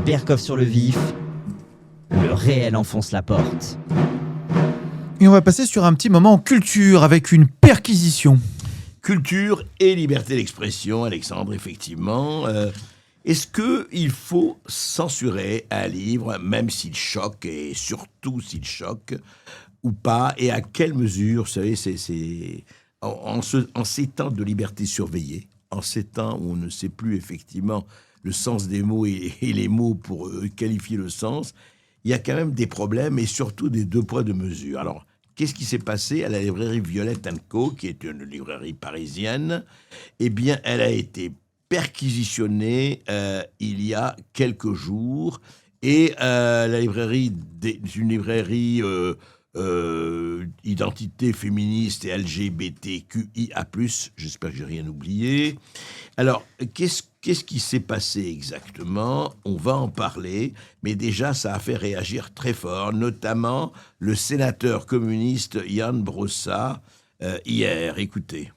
Berkoff sur le vif, le réel enfonce la porte. Et on va passer sur un petit moment culture avec une perquisition. Culture et liberté d'expression, Alexandre, effectivement. Est-ce qu'il faut censurer un livre, même s'il choque, et surtout s'il choque, ou pas? Et à quelle mesure, vous savez, en ces temps de liberté surveillée, en ces temps où on ne sait plus effectivement le sens des mots et les mots pour qualifier le sens, il y a quand même des problèmes et surtout des deux poids, deux mesures. Alors, qu'est-ce qui s'est passé à la librairie Violette & Co, qui est une librairie parisienne? Eh bien, elle a été perquisitionnée il y a quelques jours. Et la librairie, une librairie identité féministe et LGBTQIA+, j'espère que j'ai rien oublié. Alors, qu'est-ce qui s'est passé exactement? On va en parler, mais déjà, ça a fait réagir très fort, notamment le sénateur communiste Ian Brossat hier. Écoutez.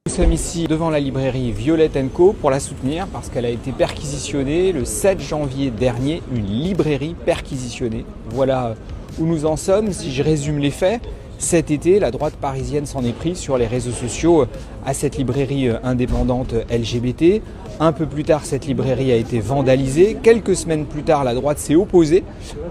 Nous sommes ici devant la librairie Violette & Co pour la soutenir parce qu'elle a été perquisitionnée le 7 janvier dernier, une librairie perquisitionnée. Voilà où nous en sommes. Si je résume les faits, cet été, la droite parisienne s'en est prise sur les réseaux sociaux à cette librairie indépendante LGBT. Un peu plus tard, cette librairie a été vandalisée. Quelques semaines plus tard, la droite s'est opposée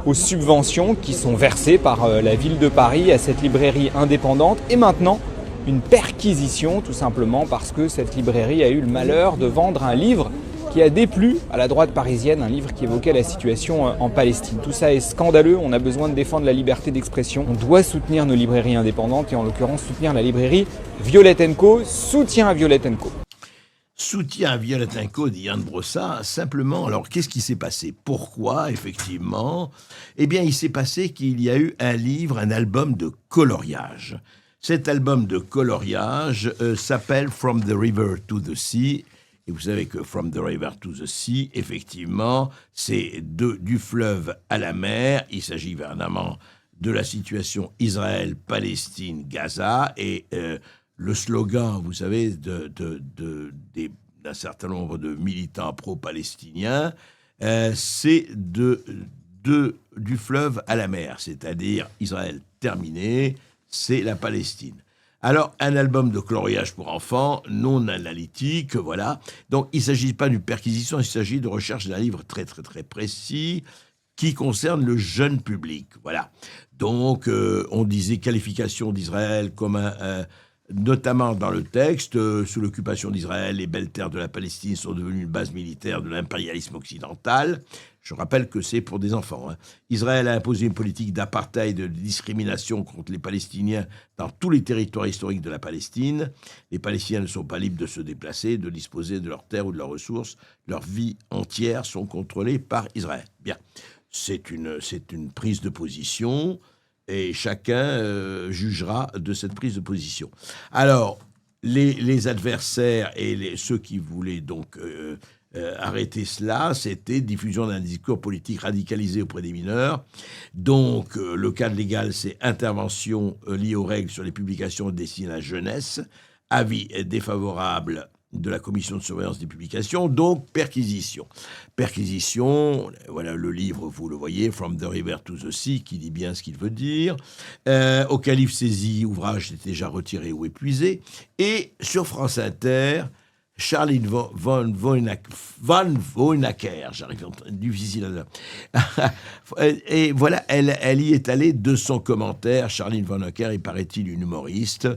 aux subventions qui sont versées par la ville de Paris à cette librairie indépendante. Et maintenant, une perquisition, tout simplement parce que cette librairie a eu le malheur de vendre un livre qui a déplu à la droite parisienne, un livre qui évoquait la situation en Palestine. Tout ça est scandaleux, on a besoin de défendre la liberté d'expression. On doit soutenir nos librairies indépendantes et en l'occurrence soutenir la librairie Violette & Co. Soutien à Violette & Co. Soutien à Violette & Co, dit Yann Brossat. Simplement, alors, qu'est-ce qui s'est passé? Pourquoi, effectivement? Eh bien, il s'est passé qu'il y a eu un livre, un album de coloriage. Cet album de coloriage s'appelle From the River to the Sea. Et vous savez que From the River to the Sea, effectivement, c'est du fleuve à la mer. Il s'agit évidemment de la situation Israël-Palestine-Gaza. Et le slogan, vous savez, d'un certain nombre de militants pro-palestiniens, c'est du fleuve à la mer. C'est-à-dire Israël terminé, c'est la Palestine. Alors, un album de coloriage pour enfants, non analytique, voilà. Donc, il ne s'agit pas d'une perquisition, il s'agit de recherche d'un livre très, très, très précis qui concerne le jeune public, voilà. Donc, on disait qualification d'Israël comme notamment dans le texte, sous l'occupation d'Israël, les belles terres de la Palestine sont devenues une base militaire de l'impérialisme occidental. Je rappelle que c'est pour des enfants. Israël a imposé une politique d'apartheid et de discrimination contre les Palestiniens dans tous les territoires historiques de la Palestine. Les Palestiniens ne sont pas libres de se déplacer, de disposer de leurs terres ou de leurs ressources. Leurs vies entières sont contrôlées par Israël. Bien, c'est une prise de position et chacun jugera de cette prise de position. Alors, les adversaires et ceux qui voulaient donc arrêter cela, c'était diffusion d'un discours politique radicalisé auprès des mineurs. Donc, le cadre légal, c'est intervention liée aux règles sur les publications destinées à la jeunesse, avis défavorable de la commission de surveillance des publications, donc perquisition. Perquisition, voilà le livre, vous le voyez, From the River to the Sea, qui dit bien ce qu'il veut dire. Aucun livre saisi, ouvrage était déjà retiré ou épuisé. Et sur France Inter, Charline von Woynacker, j'arrive, difficile à et voilà, elle y est allée de son commentaire. Charline von Woynacker, il paraît-il une humoriste.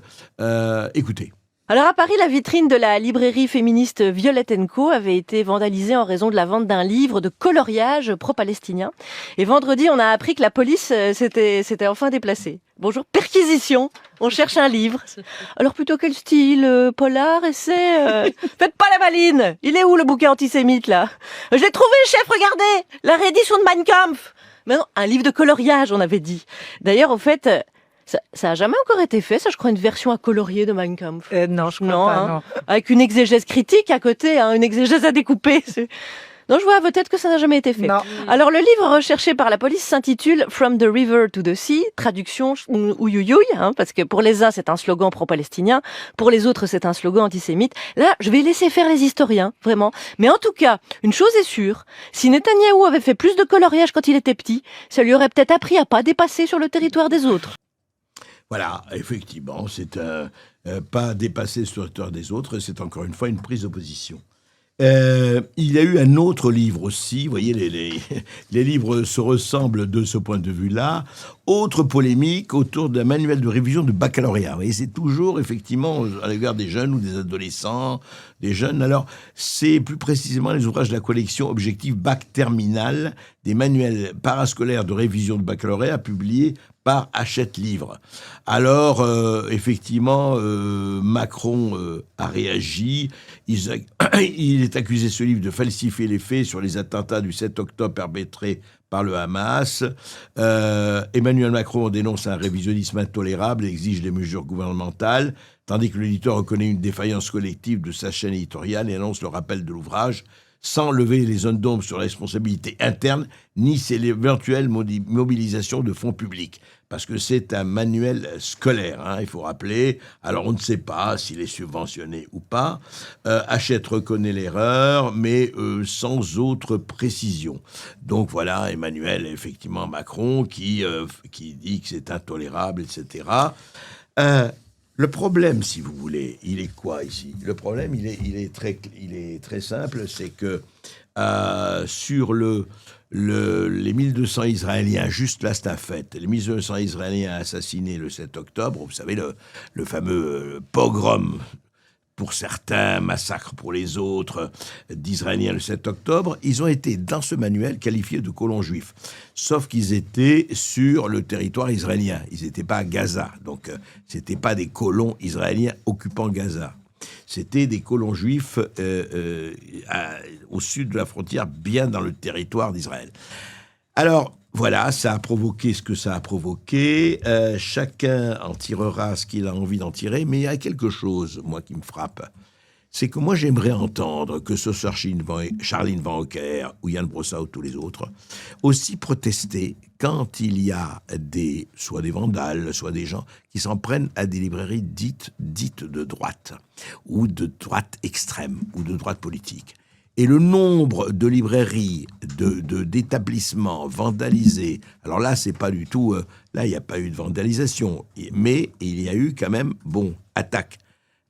Écoutez. Alors à Paris, la vitrine de la librairie féministe Violette & Co avait été vandalisée en raison de la vente d'un livre de coloriage pro-palestinien. Et vendredi, on a appris que la police s'était enfin déplacée. Bonjour, perquisition. On cherche un livre. Alors plutôt quel style? Polar, essai? Faites pas la maline. Il est où le bouquin antisémite là? Je l'ai trouvé, chef, regardez. La réédition de Mein Kampf. Mais non, un livre de coloriage, on avait dit. D'ailleurs, au fait, ça a jamais encore été fait, ça, je crois, une version à colorier de Mein Kampf. Non, je crois pas, non. Avec une exégèse critique à côté, une exégèse à découper. Non, je vois peut-être que ça n'a jamais été fait. Non. Alors, le livre recherché par la police s'intitule From the River to the Sea, traduction ouïouïouï, parce que pour les uns, c'est un slogan pro-palestinien, pour les autres, c'est un slogan antisémite. Là, je vais laisser faire les historiens, vraiment. Mais en tout cas, une chose est sûre, si Netanyahou avait fait plus de coloriage quand il était petit, ça lui aurait peut-être appris à pas dépasser sur le territoire des autres. Voilà, effectivement, c'est pas dépasser sur le territoire des autres, c'est encore une fois une prise de position. Il y a eu un autre livre aussi, vous voyez, les livres se ressemblent de ce point de vue-là. Autre polémique autour d'un manuel de révision du baccalauréat. Vous voyez, c'est toujours effectivement à l'égard des jeunes ou des adolescents, des jeunes. Alors, c'est plus précisément les ouvrages de la collection Objectif Bac Terminal, des manuels parascolaires de révision du baccalauréat publiés par Hachette Livre. Alors, effectivement, Macron a réagi. Il est accusé, ce livre, de falsifier les faits sur les attentats du 7 octobre perpétrés par le Hamas. Emmanuel Macron dénonce un révisionnisme intolérable et exige des mesures gouvernementales, tandis que l'éditeur reconnaît une défaillance collective de sa chaîne éditoriale et annonce le rappel de l'ouvrage, sans lever les zones d'ombre sur la responsabilité interne, ni sur l'éventuelle mobilisation de fonds publics. Parce que c'est un manuel scolaire, il faut rappeler. Alors, on ne sait pas s'il est subventionné ou pas. Hachette reconnaît l'erreur, mais sans autre précision. Donc, voilà, Emmanuel, effectivement, Macron, qui dit que c'est intolérable, etc. Le problème, si vous voulez, il est quoi ici ? Le problème, il est très simple, c'est que sur les 1200 Israéliens, juste là c'est un fait, les 1200 Israéliens assassinés le 7 octobre, vous savez, le fameux pogrom pour certains, massacre pour les autres, d'Israéliens le 7 octobre, ils ont été, dans ce manuel, qualifiés de colons juifs. Sauf qu'ils étaient sur le territoire israélien. Ils n'étaient pas à Gaza. Donc, ce n'étaient pas des colons israéliens occupant Gaza. C'était des colons juifs au sud de la frontière, bien dans le territoire d'Israël. Alors, voilà, ça a provoqué ce que ça a provoqué. Chacun en tirera ce qu'il a envie d'en tirer, mais il y a quelque chose, moi, qui me frappe. C'est que moi, j'aimerais entendre que ce soit Charline Van Hocker ou Yann Brossa ou tous les autres aussi protester quand il y a soit des vandales, soit des gens qui s'en prennent à des librairies dites de droite, ou de droite extrême, ou de droite politique. Et le nombre de librairies, d'établissements vandalisés, alors là, c'est pas du tout... là, il n'y a pas eu de vandalisation, mais il y a eu quand même, attaque,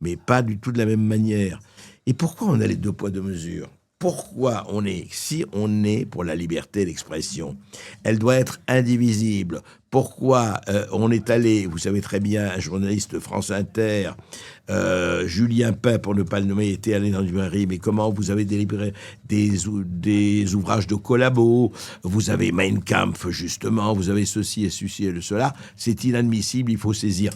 mais pas du tout de la même manière. Et pourquoi on a les deux poids, deux mesures ? Pourquoi si on est pour la liberté d'expression, elle doit être indivisible. Pourquoi on est allé, vous savez très bien, un journaliste de France Inter, Julien Pain, pour ne pas le nommer, était allé dans une librairie, mais comment vous avez délibéré des ouvrages de collabos, vous avez Mein Kampf, justement, vous avez ceci et ceci et cela, c'est inadmissible, il faut saisir.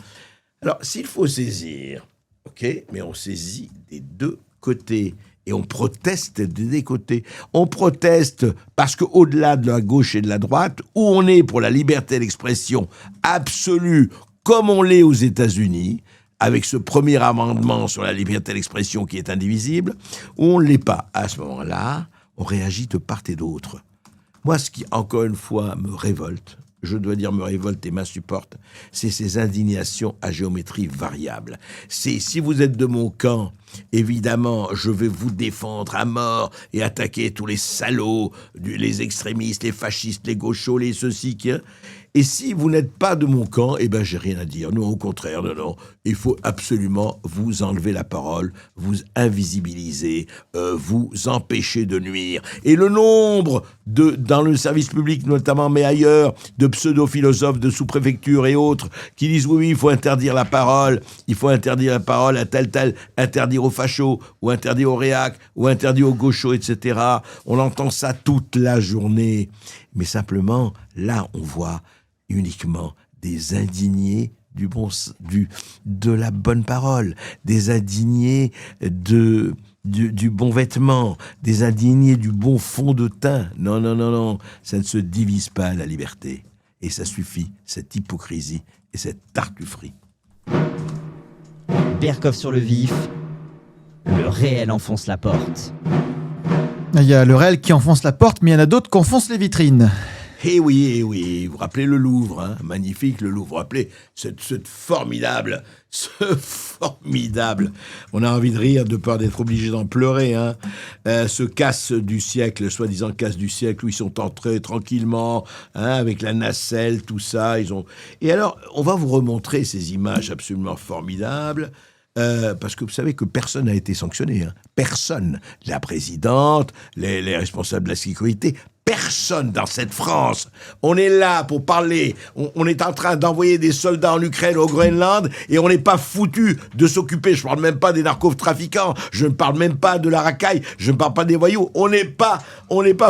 Alors, s'il faut saisir, ok, mais on saisit des deux côtés. Et on proteste des côtés. On proteste parce qu'au-delà de la gauche et de la droite, où on est pour la liberté d'expression absolue, comme on l'est aux États-Unis, avec ce premier amendement sur la liberté d'expression qui est indivisible, où on ne l'est pas. À ce moment-là, on réagit de part et d'autre. Moi, ce qui, encore une fois, me révolte, je dois dire me révolte et m'insupporte, c'est ces indignations à géométrie variable. C'est, si vous êtes de mon camp, évidemment, je vais vous défendre à mort et attaquer tous les salauds, les extrémistes, les fascistes, les gauchos, les ceci, qui... Et si vous n'êtes pas de mon camp, j'ai rien à dire. Non, au contraire, non. Il faut absolument vous enlever la parole, vous invisibiliser, vous empêcher de nuire. Et le nombre dans le service public notamment, mais ailleurs, de pseudo-philosophes de sous-préfecture et autres qui disent oui, il faut interdire la parole à tel, interdire aux fachos, ou interdire aux réacs, ou interdire aux gauchos, etc. On entend ça toute la journée. Mais simplement, là, on voit uniquement des indignés de la bonne parole, des indignés du bon vêtement, des indignés du bon fond de teint. Non, ça ne se divise pas, la liberté. Et ça suffit, cette hypocrisie et cette tartufferie. Berkoff sur le vif, le réel enfonce la porte. Il y a le réel qui enfonce la porte, mais il y en a d'autres qui enfoncent les vitrines. Eh oui, vous vous rappelez le Louvre, hein, magnifique le Louvre, vous vous rappelez ce formidable, on a envie de rire de peur d'être obligé d'en pleurer, hein, ce casse du siècle, soi-disant casse du siècle, où ils sont entrés tranquillement, hein, avec la nacelle, tout ça, Et alors, on va vous remontrer ces images absolument formidables, parce que vous savez que personne n'a été sanctionné, hein. Personne. La présidente, les responsables de la sécurité, personne dans cette France. On est là pour parler. On est en train d'envoyer des soldats en Ukraine, au Groenland, et on n'est pas foutu de s'occuper. Je ne parle même pas des narcotrafiquants. Je ne parle même pas de la racaille. Je ne parle pas des voyous. On n'est pas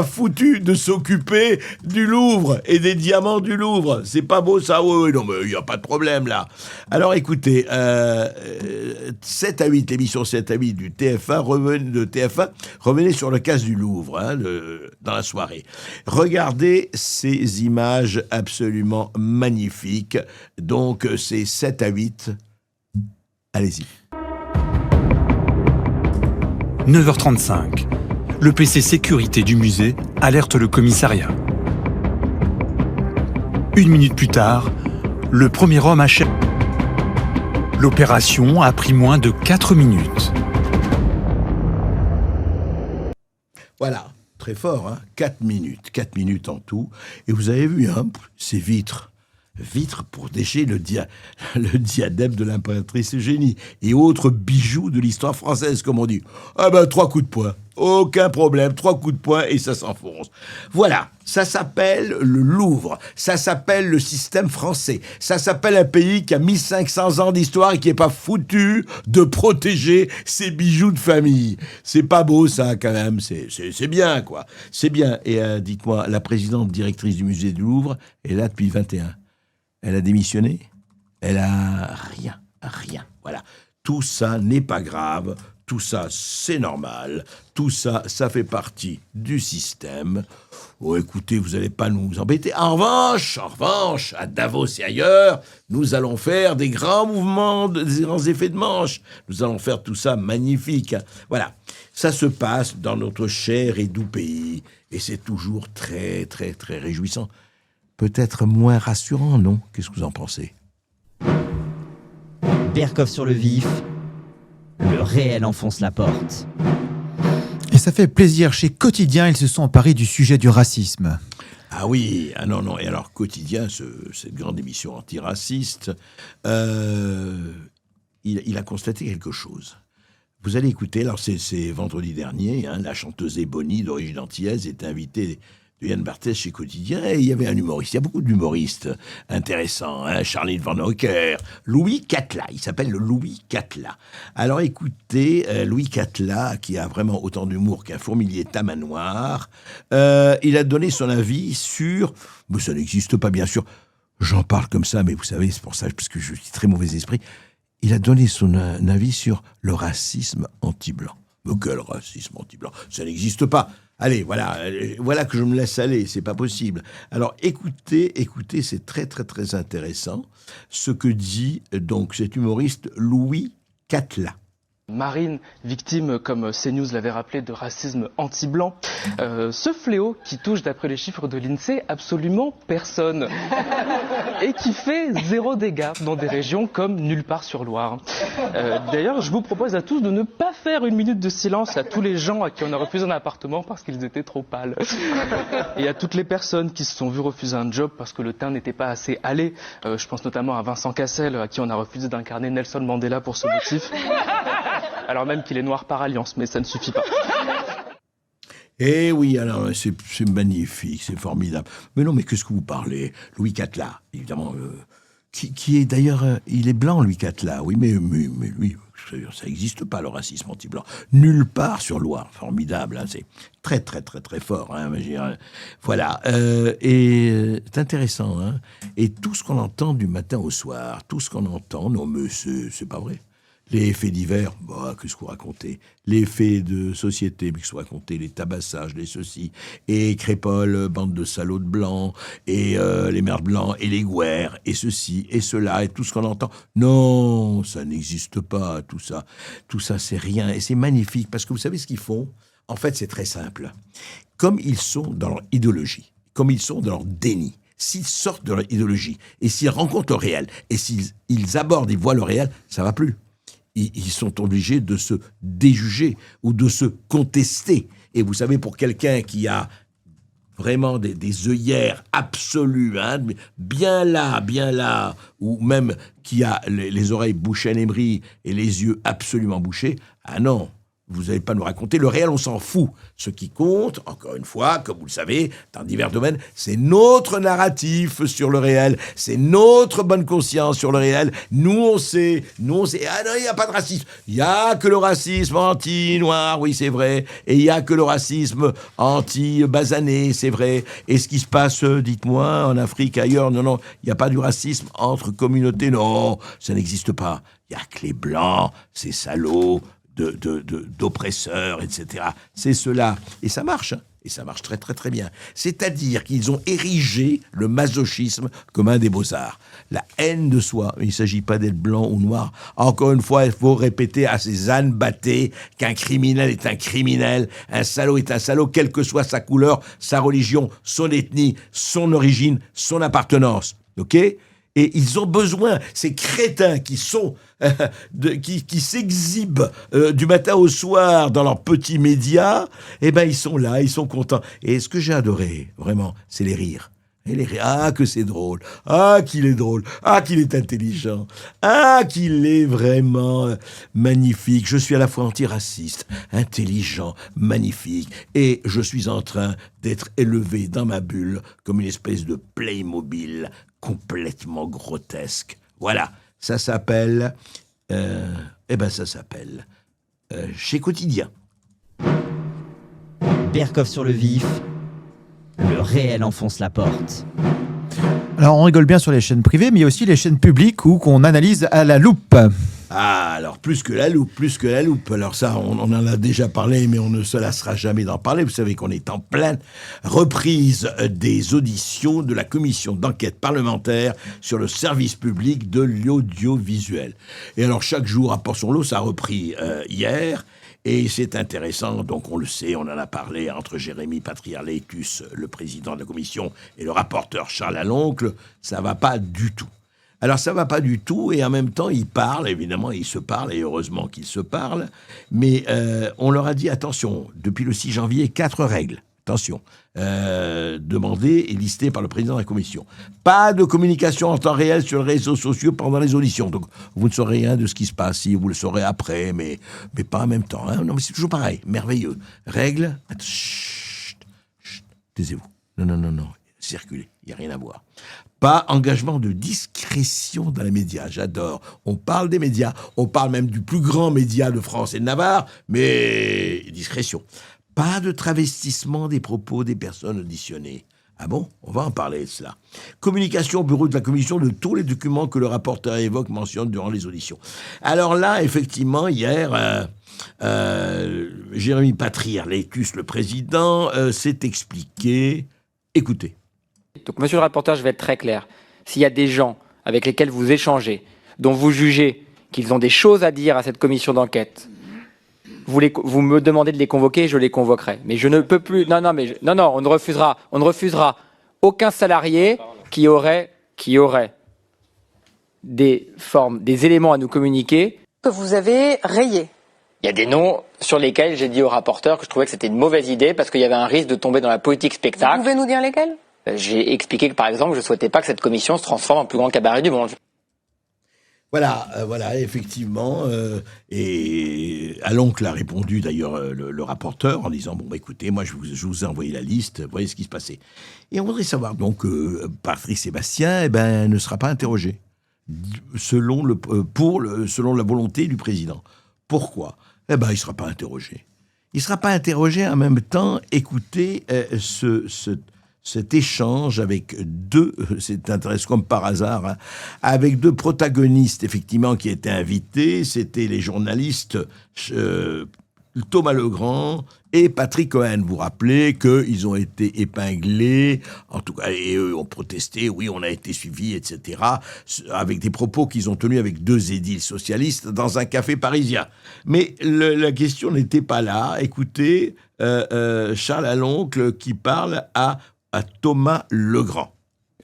foutu de s'occuper du Louvre et des diamants du Louvre. C'est pas beau ça? Oui, non, mais il n'y a pas de problème là. Alors écoutez, 7 à 8, l'émission 7 à 8 du TF1, revenez sur le casse du Louvre, hein, dans la soirée. Regardez ces images absolument magnifiques. Donc, c'est 7 à 8. Allez-y. 9h35. Le PC sécurité du musée alerte le commissariat. 1 minute plus tard, le premier homme achève. L'opération a pris moins de 4 minutes. Voilà. Très fort, hein, 4 minutes en tout. Et vous avez vu, hein, ces vitres pour déchirer le diadème de l'impératrice Eugénie et autres bijoux de l'histoire française, comme on dit. Ah ben, 3 coups de poing, aucun problème, 3 coups de poing et ça s'enfonce. Voilà, ça s'appelle le Louvre, ça s'appelle le système français, ça s'appelle un pays qui a 1500 ans d'histoire et qui n'est pas foutu de protéger ses bijoux de famille. C'est pas beau ça quand même, c'est bien quoi, c'est bien. Et dites-moi, la présidente directrice du musée du Louvre est là depuis 21. Elle a démissionné? Elle a rien. Voilà. Tout ça n'est pas grave. Tout ça, c'est normal. Tout ça, ça fait partie du système. Oh, écoutez, vous n'allez pas nous embêter. En revanche, à Davos et ailleurs, nous allons faire des grands mouvements, des grands effets de manche. Nous allons faire tout ça magnifique. Voilà. Ça se passe dans notre cher et doux pays. Et c'est toujours très, très, très réjouissant. Peut-être moins rassurant, non? Qu'est-ce que vous en pensez? Berkoff sur le vif. Le réel enfonce la porte. Et ça fait plaisir. Chez Quotidien, ils se sont emparés du sujet du racisme. Ah oui, ah non. Et alors, Quotidien, cette grande émission antiraciste, il a constaté quelque chose. Vous allez écouter, alors c'est vendredi dernier, hein, la chanteuse Ebony, d'origine antillaise, est invitée de Yann Barthès chez Quotidien, et il y avait un humoriste. Il y a beaucoup d'humoristes intéressants, hein, Charlie Van Hocker, Louis Catla, il s'appelle le Louis Catla. Alors écoutez, Louis Catla, qui a vraiment autant d'humour qu'un fourmilier tamanoir, il a donné son avis sur... Mais ça n'existe pas, bien sûr. J'en parle comme ça, mais vous savez, c'est pour ça, parce que je suis très mauvais esprit. Il a donné son avis sur le racisme anti-blanc. Mais quel racisme anti-blanc? Ça n'existe pas. Allez, voilà que je me laisse aller, c'est pas possible. Alors écoutez, c'est très très très intéressant ce que dit donc cet humoriste Louis Catla. Marine, victime, comme CNews l'avait rappelé, de racisme anti-blanc. Ce fléau qui touche, d'après les chiffres de l'INSEE, absolument personne. Et qui fait 0 dégâts dans des régions comme nulle part sur Loire. D'ailleurs, je vous propose à tous de ne pas faire 1 minute de silence à tous les gens à qui on a refusé un appartement parce qu'ils étaient trop pâles. Et à toutes les personnes qui se sont vues refuser un job parce que le teint n'était pas assez allé. Je pense notamment à Vincent Cassel, à qui on a refusé d'incarner Nelson Mandela pour ce motif. Alors même qu'il est noir par alliance, mais ça ne suffit pas. Eh oui, alors c'est magnifique, c'est formidable. Mais non, mais qu'est-ce que vous parlez? Louis Catla, évidemment, qui est d'ailleurs, il est blanc, Louis Catla, oui, mais lui, ça n'existe pas, le racisme anti-blanc. Nulle part sur Loire, formidable, hein, c'est très, très, très, très fort. Hein, voilà, et c'est intéressant. Hein, et tout ce qu'on entend du matin au soir, tout ce qu'on entend, non, mais c'est pas vrai. Les faits divers, bah, qu'est-ce que vous racontez? Les faits de société, qu'est-ce que vous racontez? Les tabassages, les ceci, et Crépole, bande de salauds de blancs, et les mères blancs, et les gouères, et ceci, et cela, et tout ce qu'on entend. Non, ça n'existe pas, tout ça. Tout ça, c'est rien, et c'est magnifique, parce que vous savez ce qu'ils font? En fait, c'est très simple. Comme ils sont dans leur idéologie, comme ils sont dans leur déni, s'ils sortent de leur idéologie et s'ils rencontrent le réel et s'ils abordent et voient le réel, ça va plus. Ils sont obligés de se déjuger ou de se contester. Et vous savez, pour quelqu'un qui a vraiment des œillères absolues, hein, bien là, ou même qui a les oreilles bouchées à l'émery et les yeux absolument bouchés, ah non, vous n'allez pas nous raconter. Le réel, on s'en fout. Ce qui compte, encore une fois, comme vous le savez, dans divers domaines, c'est notre narratif sur le réel, c'est notre bonne conscience sur le réel. Nous, on sait. Ah non, il n'y a pas de racisme. Il n'y a que le racisme anti-noir, oui, c'est vrai. Et il n'y a que le racisme anti-basané, c'est vrai. Et ce qui se passe, dites-moi, en Afrique, ailleurs, non, il n'y a pas du racisme entre communautés, non, ça n'existe pas. Il n'y a que les blancs, ces salauds, d'oppresseurs, etc. C'est cela. Et ça marche, hein. Et ça marche très très très bien. C'est-à-dire qu'ils ont érigé le masochisme comme un des beaux-arts. La haine de soi. Il ne s'agit pas d'être blanc ou noir. Encore une fois, il faut répéter à ces ânes battés qu'un criminel est un criminel, un salaud est un salaud, quelle que soit sa couleur, sa religion, son ethnie, son origine, son appartenance. Ok ? Et ils ont besoin, ces crétins qui sont qui s'exhibent du matin au soir dans leurs petits médias, eh ben ils sont là, ils sont contents. Et ce que j'ai adoré, vraiment, c'est les rires. Et les rires. Ah, que c'est drôle. Ah, qu'il est drôle. Ah, qu'il est intelligent. Ah, qu'il est vraiment magnifique. Je suis à la fois antiraciste, intelligent, magnifique. Et je suis en train d'être élevé dans ma bulle comme une espèce de Playmobil complètement grotesque. Voilà. Ça s'appelle... chez Quotidien. Berkoff sur le vif. Le réel enfonce la porte. Alors, on rigole bien sur les chaînes privées, mais il y a aussi les chaînes publiques où qu'on analyse à la loupe. Ah, alors, plus que la loupe. Alors ça, on en a déjà parlé, mais on ne se lassera jamais d'en parler. Vous savez qu'on est en pleine reprise des auditions de la commission d'enquête parlementaire sur le service public de l'audiovisuel. Et alors, chaque jour apporte son lot, ça a repris hier. Et c'est intéressant, donc on le sait, on en a parlé entre Jérémy Patriarlétus, le président de la commission, et le rapporteur Charles Aloncle, ça va pas du tout. Alors ça va pas du tout, et en même temps ils parlent, évidemment ils se parlent, et heureusement qu'ils se parlent, mais on leur a dit, attention, depuis le 6 janvier, 4 règles. Attention, demandé et listé par le président de la commission. Pas de communication en temps réel sur les réseaux sociaux pendant les auditions. Donc, vous ne saurez rien de ce qui se passe. Si vous le saurez après, mais pas en même temps. Hein. Non, mais c'est toujours pareil. Merveilleux. Règle. Chut, taisez-vous. Non. Circulez. Il n'y a rien à voir. Pas engagement de discrétion dans les médias. J'adore. On parle des médias. On parle même du plus grand média de France et de Navarre. Mais discrétion. Pas de travestissement des propos des personnes auditionnées. Ah bon ? On va en parler de cela. Communication au bureau de la commission de tous les documents que le rapporteur évoque, mentionne durant les auditions. Alors là, effectivement, hier, Jérémy Patriarlétus, le président, s'est expliqué. Écoutez. Donc, monsieur le rapporteur, je vais être très clair. S'il y a des gens avec lesquels vous échangez, dont vous jugez qu'ils ont des choses à dire à cette commission d'enquête, vous me demandez de les convoquer, je les convoquerai. Mais je ne peux plus... Non, on ne refusera aucun salarié qui aurait des éléments à nous communiquer. Que vous avez rayé. Il y a des noms sur lesquels j'ai dit au rapporteur que je trouvais que c'était une mauvaise idée parce qu'il y avait un risque de tomber dans la politique spectacle. Vous pouvez nous dire lesquels ? J'ai expliqué que, par exemple, je ne souhaitais pas que cette commission se transforme en le plus grand cabaret du monde. Voilà, effectivement. Et Aloncle a répondu, d'ailleurs, le rapporteur, en disant, écoutez, moi, je vous ai envoyé la liste, voyez ce qui se passait. Et on voudrait savoir, donc, Patrick Sébastien, ne sera pas interrogé, selon la volonté du président. Pourquoi ? Il ne sera pas interrogé. Il ne sera pas interrogé, en même temps, écoutez cet échange avec c'est intéressant comme par hasard, hein, avec 2 protagonistes, effectivement, qui étaient invités. C'était les journalistes Thomas Legrand et Patrick Cohen. Vous vous rappelez qu'ils ont été épinglés, en tout cas, et eux ont protesté, oui, on a été suivis, etc., avec des propos qu'ils ont tenus avec 2 édiles socialistes dans un café parisien. Mais la question n'était pas là. Écoutez, Charles Aloncle qui parle à Thomas Legrand.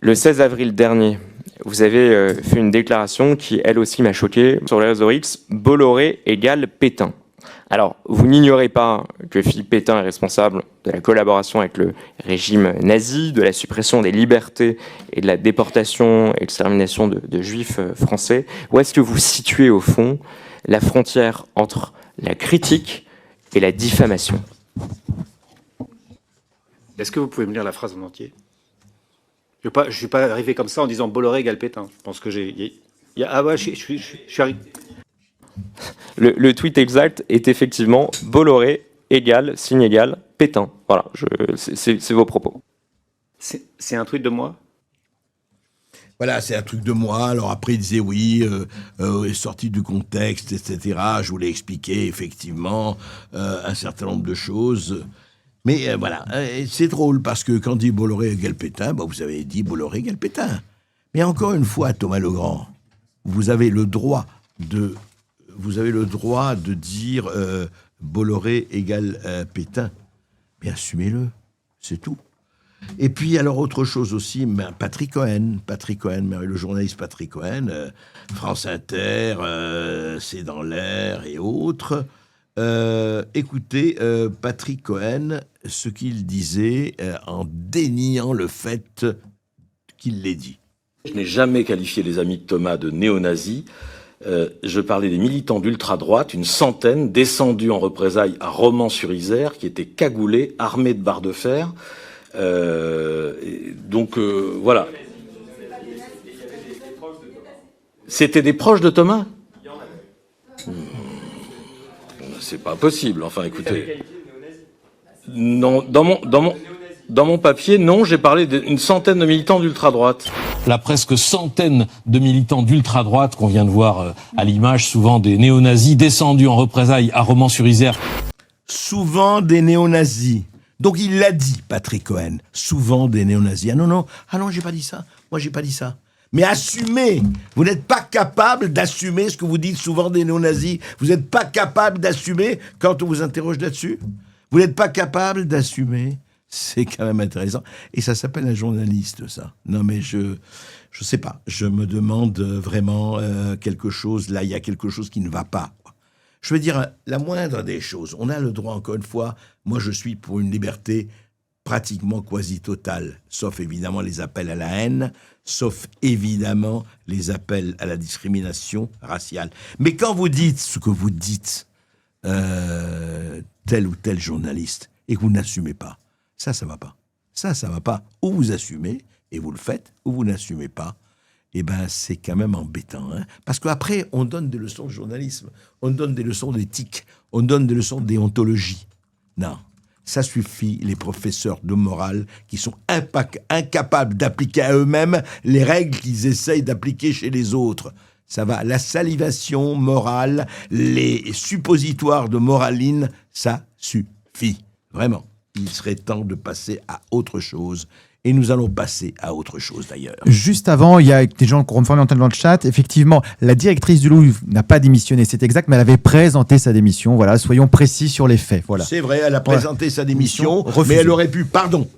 Le 16 avril dernier, vous avez fait une déclaration qui, elle aussi, m'a choqué. Sur les réseaux X, Bolloré égale Pétain. Alors, vous n'ignorez pas que Philippe Pétain est responsable de la collaboration avec le régime nazi, de la suppression des libertés et de la déportation et l'extermination de juifs français. Où est-ce que vous situez, au fond, la frontière entre la critique et la diffamation ? Est-ce que vous pouvez me lire la phrase en entier ? Je ne suis pas arrivé comme ça en disant Bolloré égale Pétain. Je pense que je suis arrivé. Le tweet exact est effectivement Bolloré égale, signe égal, Pétain. Voilà, c'est vos propos. C'est un tweet de moi ? Voilà, c'est un truc de moi. Alors après, il disait oui, sorti du contexte, etc. Je voulais expliquer effectivement un certain nombre de choses. Mais voilà, c'est drôle parce que quand on dit Bolloré égale Pétain, vous avez dit Bolloré égale Pétain. Mais encore une fois, Thomas Legrand, vous avez le droit de dire Bolloré égale Pétain. Mais assumez-le, c'est tout. Et puis, alors, autre chose aussi, Patrick Cohen, le journaliste Patrick Cohen, France Inter, C'est dans l'air et autres. Écoutez, Patrick Cohen, ce qu'il disait en déniant le fait qu'il l'ait dit. Je n'ai jamais qualifié les amis de Thomas de néo-nazis. Je parlais des militants d'ultra-droite, une centaine descendus en représailles à Romans-sur-Isère, qui étaient cagoulés, armés de barres de fer. Voilà. C'était des proches de Thomas ? C'est pas possible. Enfin, écoutez. Non, dans mon papier, non, j'ai parlé d'une centaine de militants d'ultra-droite. La presque centaine de militants d'ultra-droite qu'on vient de voir à l'image, souvent des néo-nazis descendus en représailles à Romans-sur-Isère. Souvent des néo-nazis. Donc il l'a dit, Patrick Cohen. Souvent des néo-nazis. Ah non, j'ai pas dit ça. Moi, j'ai pas dit ça. Mais assumez. Vous n'êtes pas capable d'assumer ce que vous dites souvent des néo-nazis. Vous n'êtes pas capable d'assumer quand on vous interroge là-dessus. Vous n'êtes pas capable d'assumer. C'est quand même intéressant. Et ça s'appelle un journaliste, ça. Non, mais je sais pas. Je me demande vraiment quelque chose. Là, il y a quelque chose qui ne va pas. Je veux dire, la moindre des choses. On a le droit, encore une fois, moi je suis pour une liberté pratiquement quasi-totale, sauf évidemment les appels à la haine, sauf évidemment les appels à la discrimination raciale. Mais quand vous dites ce que vous dites, tel ou tel journaliste, et que vous n'assumez pas, ça va pas. Ça va pas. Ou vous assumez, et vous le faites, ou vous n'assumez pas. Eh ben, c'est quand même embêtant. Hein, parce qu'après, on donne des leçons de journalisme, on donne des leçons d'éthique, on donne des leçons de déontologie. Non, ça suffit, les professeurs de morale qui sont incapables d'appliquer à eux-mêmes les règles qu'ils essayent d'appliquer chez les autres. Ça va, la salivation morale, les suppositoires de moraline, ça suffit. Vraiment, il serait temps de passer à autre chose. Et nous allons passer à autre chose d'ailleurs. Juste avant, il y a des gens qui ont formé dans le chat. Effectivement, la directrice du Louvre n'a pas démissionné, c'est exact, mais elle avait présenté sa démission. Voilà, soyons précis sur les faits. Voilà. C'est vrai, elle a présenté sa démission, mais elle aurait pu. Pardon,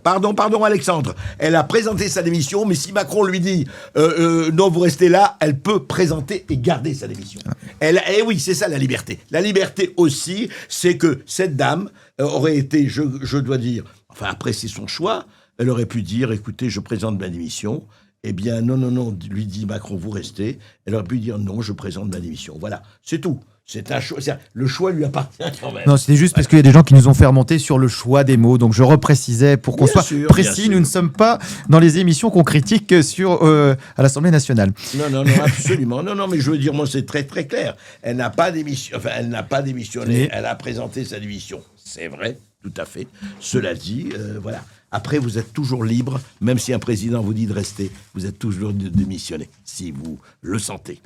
Alexandre. Elle a présenté sa démission, mais si Macron lui dit non, vous restez là, elle peut présenter et garder sa démission. Et oui, c'est ça la liberté. La liberté aussi, c'est que cette dame aurait été, je dois dire, enfin après c'est son choix. Elle aurait pu dire, écoutez, je présente ma démission. Eh bien, non, lui dit Macron, vous restez. Elle aurait pu dire, non, je présente ma démission. Voilà, c'est tout. C'est un choix. Le choix lui appartient quand même. Non, c'était juste parce qu'il y a des gens qui nous ont fait remonter sur le choix des mots. Donc, je reprécisais pour qu'on soit précis. Nous ne sommes pas dans les émissions qu'on critique à l'Assemblée nationale. Non, absolument. Non, mais je veux dire, moi, c'est très, très clair. Elle n'a pas démissionné. Elle a présenté sa démission. C'est vrai, tout à fait. Cela dit, voilà. Après, vous êtes toujours libre, même si un président vous dit de rester, vous êtes toujours de démissionner, si vous le sentez.